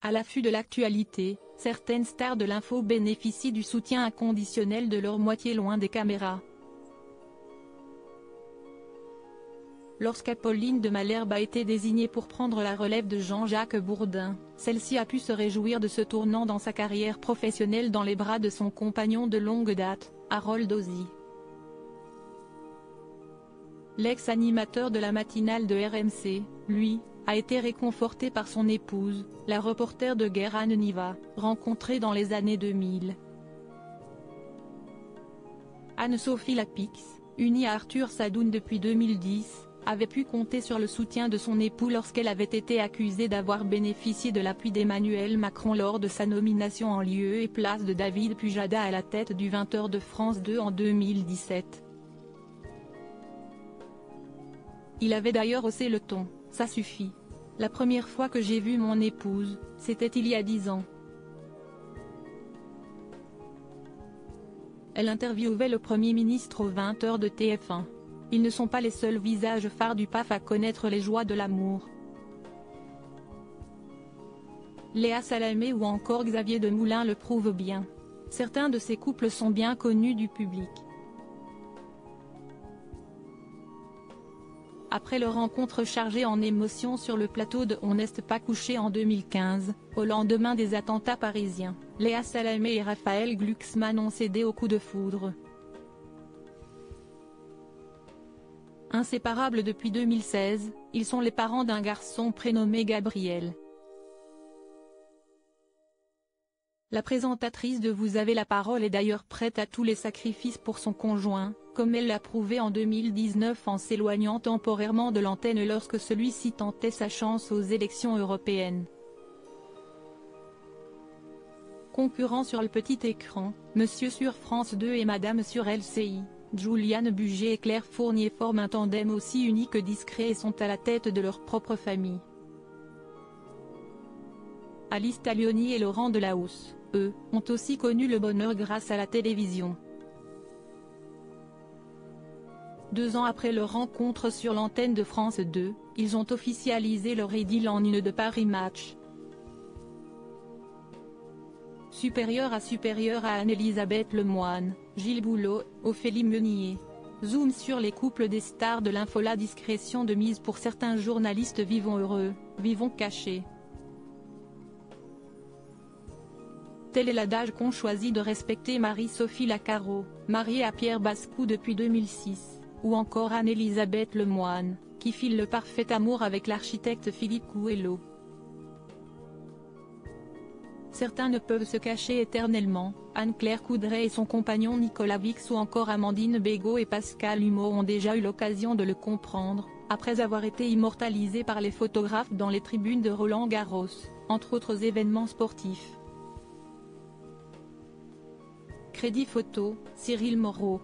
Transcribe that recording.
À l'affût de l'actualité, certaines stars de l'info bénéficient du soutien inconditionnel de leur moitié loin des caméras. Lorsqu'Apolline de Malherbe a été désignée pour prendre la relève de Jean-Jacques Bourdin, celle-ci a pu se réjouir de ce tournant dans sa carrière professionnelle dans les bras de son compagnon de longue date, Harold Ozzi. L'ex-animateur de la matinale de RMC, lui, a été réconforté par son épouse, la reporter de guerre Anne Niva, rencontrée dans les années 2000. Anne-Sophie Lapix, unie à Arthur Sadoun depuis 2010, avait pu compter sur le soutien de son époux lorsqu'elle avait été accusée d'avoir bénéficié de l'appui d'Emmanuel Macron lors de sa nomination en lieu et place de David Pujada à la tête du 20h de France 2 en 2017. Il avait d'ailleurs haussé le ton. « Ça suffit. La première fois que j'ai vu mon épouse, c'était il y a 10 ans. » Elle interviewait le Premier ministre au 20h de TF1. Ils ne sont pas les seuls visages phares du PAF à connaître les joies de l'amour. Léa Salamé ou encore Xavier Demoulin le prouvent bien. Certains de ces couples sont bien connus du public. Après leur rencontre chargée en émotions sur le plateau de On n'est pas couché en 2015, au lendemain des attentats parisiens, Léa Salamé et Raphaël Glucksmann ont cédé au coup de foudre. Inséparables depuis 2016, ils sont les parents d'un garçon prénommé Gabriel. La présentatrice de Vous avez la parole est d'ailleurs prête à tous les sacrifices pour son conjoint, comme elle l'a prouvé en 2019 en s'éloignant temporairement de l'antenne lorsque celui-ci tentait sa chance aux élections européennes. Concurrents sur le petit écran, Monsieur sur France 2 et Madame sur LCI, Juliane Buget et Claire Fournier forment un tandem aussi unique que discret et sont à la tête de leur propre famille. Alice Taglioni et Laurent Delahousse, eux, ont aussi connu le bonheur grâce à la télévision. 2 ans après leur rencontre sur l'antenne de France 2, ils ont officialisé leur idylle en une de Paris Match. Supérieure à Anne-Elisabeth Lemoine, Gilles Boulot, Ophélie Meunier. Zoom sur les couples des stars de l'info. La discrétion de mise pour certains journalistes. Vivons heureux, vivons cachés. Tel est l'adage qu'ont choisi de respecter Marie-Sophie Lacaro, mariée à Pierre Bascou depuis 2006, ou encore Anne-Elisabeth Lemoine, qui file le parfait amour avec l'architecte Philippe Coelho. Certains ne peuvent se cacher éternellement. Anne-Claire Coudray et son compagnon Nicolas Vix ou encore Amandine Bégaud et Pascal Humeau ont déjà eu l'occasion de le comprendre, après avoir été immortalisés par les photographes dans les tribunes de Roland-Garros, entre autres événements sportifs. Crédit photo, Cyril Moreau.